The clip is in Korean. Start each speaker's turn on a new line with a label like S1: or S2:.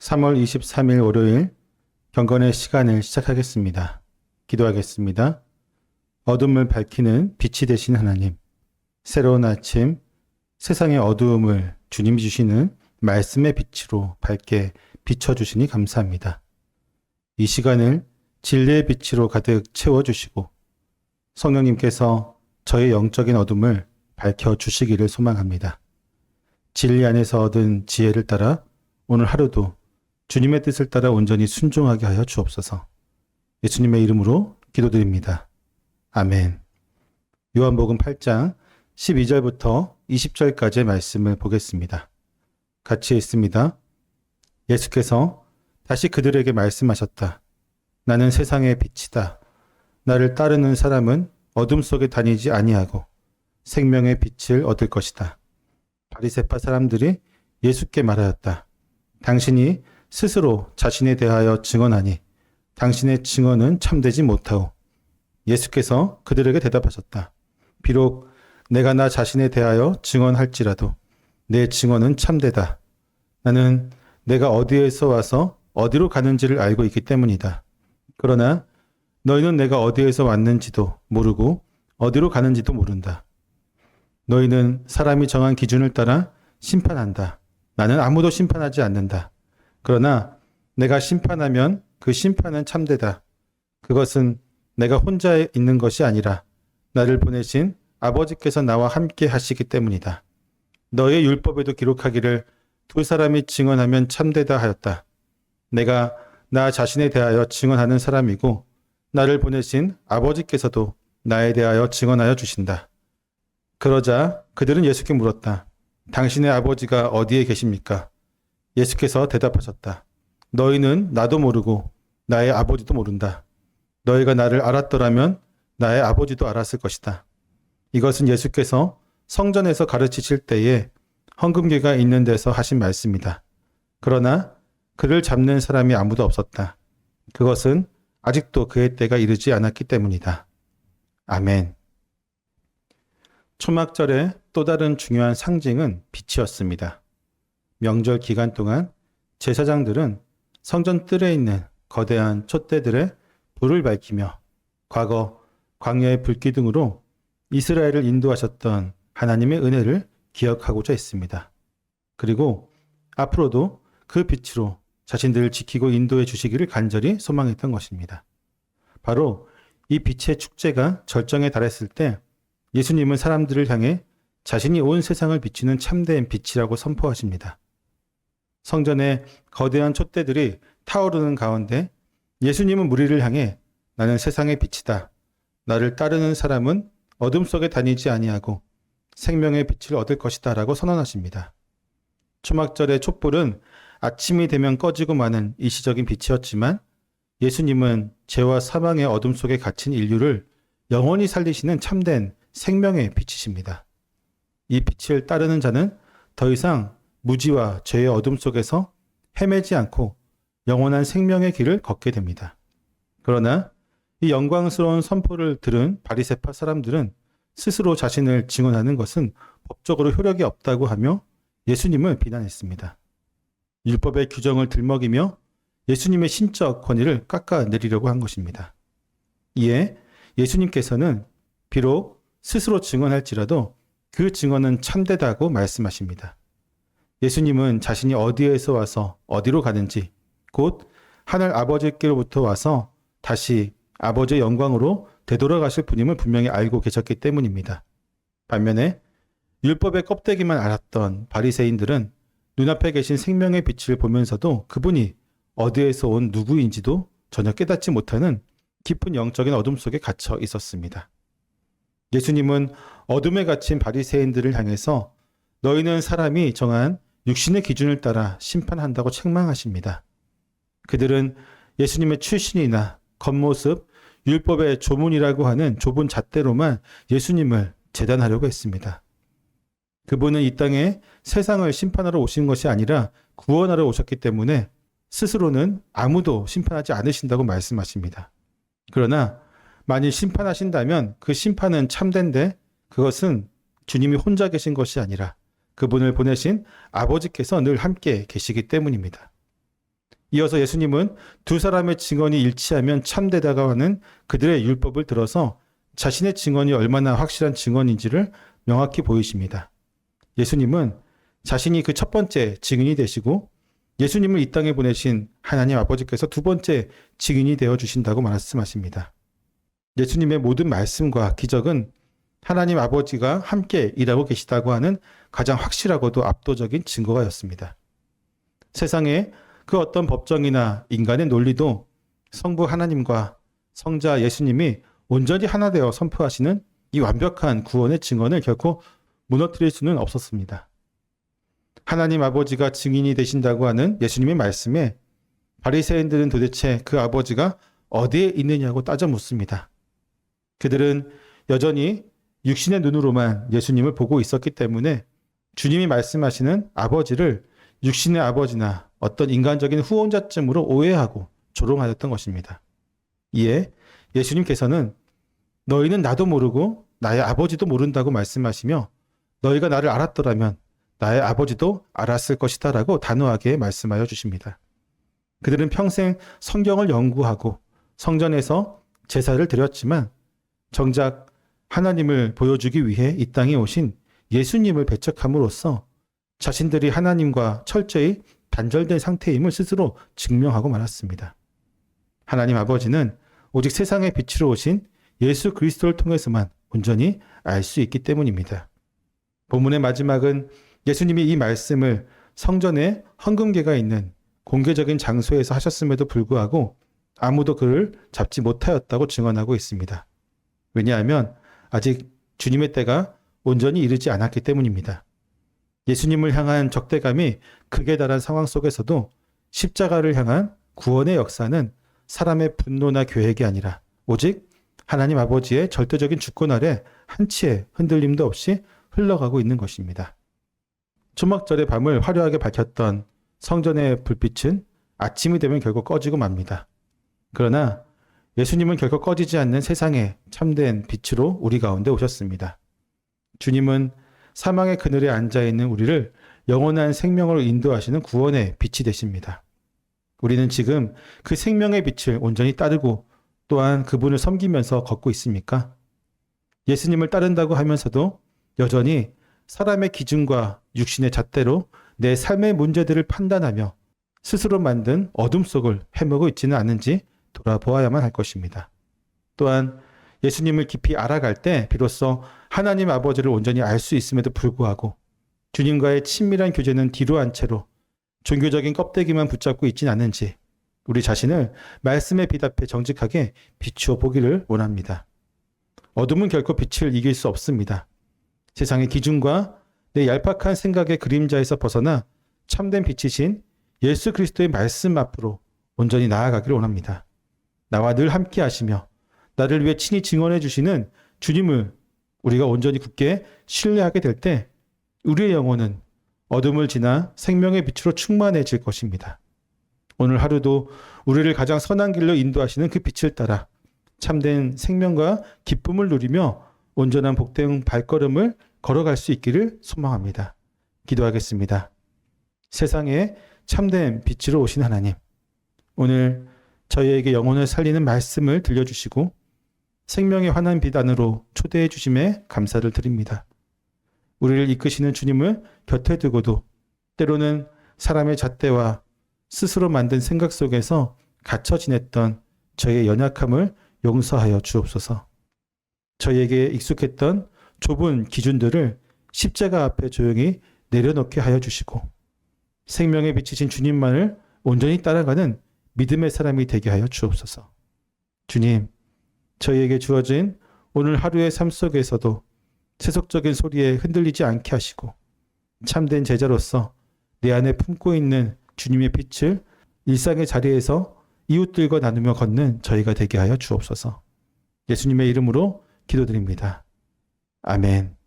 S1: 3월 23일 월요일 경건의 시간을 시작하겠습니다. 기도하겠습니다. 어둠을 밝히는 빛이 되신 하나님, 새로운 아침, 세상의 어두움을 주님이 주시는 말씀의 빛으로 밝게 비춰주시니 감사합니다. 이 시간을 진리의 빛으로 가득 채워주시고 성령님께서 저의 영적인 어둠을 밝혀주시기를 소망합니다. 진리 안에서 얻은 지혜를 따라 오늘 하루도 주님의 뜻을 따라 온전히 순종하게 하여 주옵소서. 예수님의 이름으로 기도드립니다. 아멘. 요한복음 8장 12절부터 20절까지의 말씀을 보겠습니다. 같이 읽습니다. 예수께서 다시 그들에게 말씀하셨다. 나는 세상의 빛이다. 나를 따르는 사람은 어둠 속에 다니지 아니하고 생명의 빛을 얻을 것이다. 바리새파 사람들이 예수께 말하였다. 당신이 스스로 자신에 대하여 증언하니 당신의 증언은 참되지 못하오. 예수께서 그들에게 대답하셨다. 비록 내가 나 자신에 대하여 증언할지라도 내 증언은 참되다. 나는 내가 어디에서 와서 어디로 가는지를 알고 있기 때문이다. 그러나 너희는 내가 어디에서 왔는지도 모르고 어디로 가는지도 모른다. 너희는 사람이 정한 기준을 따라 심판한다. 나는 아무도 심판하지 않는다. 그러나 내가 심판하면 그 심판은 참되다. 그것은 내가 혼자 있는 것이 아니라 나를 보내신 아버지께서 나와 함께 하시기 때문이다. 너의 율법에도 기록하기를 두 사람이 증언하면 참되다 하였다. 내가 나 자신에 대하여 증언하는 사람이고 나를 보내신 아버지께서도 나에 대하여 증언하여 주신다. 그러자 그들은 예수께 물었다. 당신의 아버지가 어디에 계십니까? 예수께서 대답하셨다. 너희는 나도 모르고 나의 아버지도 모른다. 너희가 나를 알았더라면 나의 아버지도 알았을 것이다. 이것은 예수께서 성전에서 가르치실 때에 헌금궤가 있는 데서 하신 말씀이다. 그러나 그를 잡는 사람이 아무도 없었다. 그것은 아직도 그의 때가 이르지 않았기 때문이다. 아멘. 초막절의 또 다른 중요한 상징은 빛이었습니다. 명절 기간 동안 제사장들은 성전 뜰에 있는 거대한 촛대들에 불을 밝히며 과거 광야의 불기둥으로 이스라엘을 인도하셨던 하나님의 은혜를 기억하고자 했습니다. 그리고 앞으로도 그 빛으로 자신들을 지키고 인도해 주시기를 간절히 소망했던 것입니다. 바로 이 빛의 축제가 절정에 달했을 때 예수님은 사람들을 향해 자신이 온 세상을 비추는 참된 빛이라고 선포하십니다. 성전의 거대한 촛대들이 타오르는 가운데 예수님은 무리를 향해 나는 세상의 빛이다. 나를 따르는 사람은 어둠 속에 다니지 아니하고 생명의 빛을 얻을 것이다 라고 선언하십니다. 초막절의 촛불은 아침이 되면 꺼지고 마는 일시적인 빛이었지만 예수님은 죄와 사망의 어둠 속에 갇힌 인류를 영원히 살리시는 참된 생명의 빛이십니다. 이 빛을 따르는 자는 더 이상 무지와 죄의 어둠 속에서 헤매지 않고 영원한 생명의 길을 걷게 됩니다. 그러나 이 영광스러운 선포를 들은 바리새파 사람들은 스스로 자신을 증언하는 것은 법적으로 효력이 없다고 하며 예수님을 비난했습니다. 율법의 규정을 들먹이며 예수님의 신적 권위를 깎아내리려고 한 것입니다. 이에 예수님께서는 비록 스스로 증언할지라도 그 증언은 참되다고 말씀하십니다. 예수님은 자신이 어디에서 와서 어디로 가는지 곧 하늘 아버지께로부터 와서 다시 아버지의 영광으로 되돌아가실 분임을 분명히 알고 계셨기 때문입니다. 반면에 율법의 껍데기만 알았던 바리새인들은 눈앞에 계신 생명의 빛을 보면서도 그분이 어디에서 온 누구인지도 전혀 깨닫지 못하는 깊은 영적인 어둠 속에 갇혀 있었습니다. 예수님은 어둠에 갇힌 바리새인들을 향해서 너희는 사람이 정한 육신의 기준을 따라 심판한다고 책망하십니다. 그들은 예수님의 출신이나 겉모습, 율법의 조문이라고 하는 좁은 잣대로만 예수님을 재단하려고 했습니다. 그분은 이 땅에 세상을 심판하러 오신 것이 아니라 구원하러 오셨기 때문에 스스로는 아무도 심판하지 않으신다고 말씀하십니다. 그러나 만일 심판하신다면 그 심판은 참된데 그것은 주님이 혼자 계신 것이 아니라 그분을 보내신 아버지께서 늘 함께 계시기 때문입니다. 이어서 예수님은 두 사람의 증언이 일치하면 참되다고 하는 그들의 율법을 들어서 자신의 증언이 얼마나 확실한 증언인지를 명확히 보이십니다. 예수님은 자신이 그 첫 번째 증인이 되시고 예수님을 이 땅에 보내신 하나님 아버지께서 두 번째 증인이 되어 주신다고 말씀하십니다. 예수님의 모든 말씀과 기적은 하나님 아버지가 함께 일하고 계시다고 하는 가장 확실하고도 압도적인 증거가였습니다. 세상에 그 어떤 법정이나 인간의 논리도 성부 하나님과 성자 예수님이 온전히 하나 되어 선포하시는 이 완벽한 구원의 증언을 결코 무너뜨릴 수는 없었습니다. 하나님 아버지가 증인이 되신다고 하는 예수님의 말씀에 바리새인들은 도대체 그 아버지가 어디에 있느냐고 따져 묻습니다. 그들은 여전히 육신의 눈으로만 예수님을 보고 있었기 때문에 주님이 말씀하시는 아버지를 육신의 아버지나 어떤 인간적인 후원자쯤으로 오해하고 조롱하였던 것입니다. 이에 예수님께서는 너희는 나도 모르고 나의 아버지도 모른다고 말씀하시며 너희가 나를 알았더라면 나의 아버지도 알았을 것이다 라고 단호하게 말씀하여 주십니다. 그들은 평생 성경을 연구하고 성전에서 제사를 드렸지만 정작 하나님을 보여주기 위해 이 땅에 오신 예수님을 배척함으로써 자신들이 하나님과 철저히 단절된 상태임을 스스로 증명하고 말았습니다. 하나님 아버지는 오직 세상의 빛으로 오신 예수 그리스도를 통해서만 온전히 알 수 있기 때문입니다. 본문의 마지막은 예수님이 이 말씀을 성전에 헌금계가 있는 공개적인 장소에서 하셨음에도 불구하고 아무도 그를 잡지 못하였다고 증언하고 있습니다. 왜냐하면 아직 주님의 때가 온전히 이르지 않았기 때문입니다. 예수님을 향한 적대감이 극에 달한 상황 속에서도 십자가를 향한 구원의 역사는 사람의 분노나 계획이 아니라 오직 하나님 아버지의 절대적인 주권 아래 한치의 흔들림도 없이 흘러가고 있는 것입니다. 초막절의 밤을 화려하게 밝혔던 성전의 불빛은 아침이 되면 결국 꺼지고 맙니다. 그러나 예수님은 결코 꺼지지 않는 세상의 참된 빛으로 우리 가운데 오셨습니다. 주님은 사망의 그늘에 앉아있는 우리를 영원한 생명으로 인도하시는 구원의 빛이 되십니다. 우리는 지금 그 생명의 빛을 온전히 따르고 또한 그분을 섬기면서 걷고 있습니까? 예수님을 따른다고 하면서도 여전히 사람의 기준과 육신의 잣대로 내 삶의 문제들을 판단하며 스스로 만든 어둠 속을 헤매고 있지는 않은지 돌아보아야만 할 것입니다. 또한 예수님을 깊이 알아갈 때 비로소 하나님 아버지를 온전히 알 수 있음에도 불구하고 주님과의 친밀한 교제는 뒤로 한 채로 종교적인 껍데기만 붙잡고 있진 않은지 우리 자신을 말씀에 빛 앞에 정직하게 비추어 보기를 원합니다. 어둠은 결코 빛을 이길 수 없습니다. 세상의 기준과 내 얄팍한 생각의 그림자에서 벗어나 참된 빛이신 예수 그리스도의 말씀 앞으로 온전히 나아가기를 원합니다. 나와 늘 함께 하시며 나를 위해 친히 증언해 주시는 주님을 우리가 온전히 굳게 신뢰하게 될 때 우리의 영혼은 어둠을 지나 생명의 빛으로 충만해질 것입니다. 오늘 하루도 우리를 가장 선한 길로 인도하시는 그 빛을 따라 참된 생명과 기쁨을 누리며 온전한 복된 발걸음을 걸어갈 수 있기를 소망합니다. 기도하겠습니다. 세상에 참된 빛으로 오신 하나님, 오늘 저희에게 영혼을 살리는 말씀을 들려주시고 생명의 환한 빛 안으로 초대해 주심에 감사를 드립니다. 우리를 이끄시는 주님을 곁에 두고도 때로는 사람의 잣대와 스스로 만든 생각 속에서 갇혀 지냈던 저희의 연약함을 용서하여 주옵소서. 저희에게 익숙했던 좁은 기준들을 십자가 앞에 조용히 내려놓게 하여 주시고 생명에 비치신 주님만을 온전히 따라가는 믿음의 사람이 되게 하여 주옵소서. 주님, 저희에게 주어진 오늘 하루의 삶 속에서도 세속적인 소리에 흔들리지 않게 하시고 참된 제자로서 내 안에 품고 있는 주님의 빛을 일상의 자리에서 이웃들과 나누며 걷는 저희가 되게 하여 주옵소서. 예수님의 이름으로 기도드립니다. 아멘.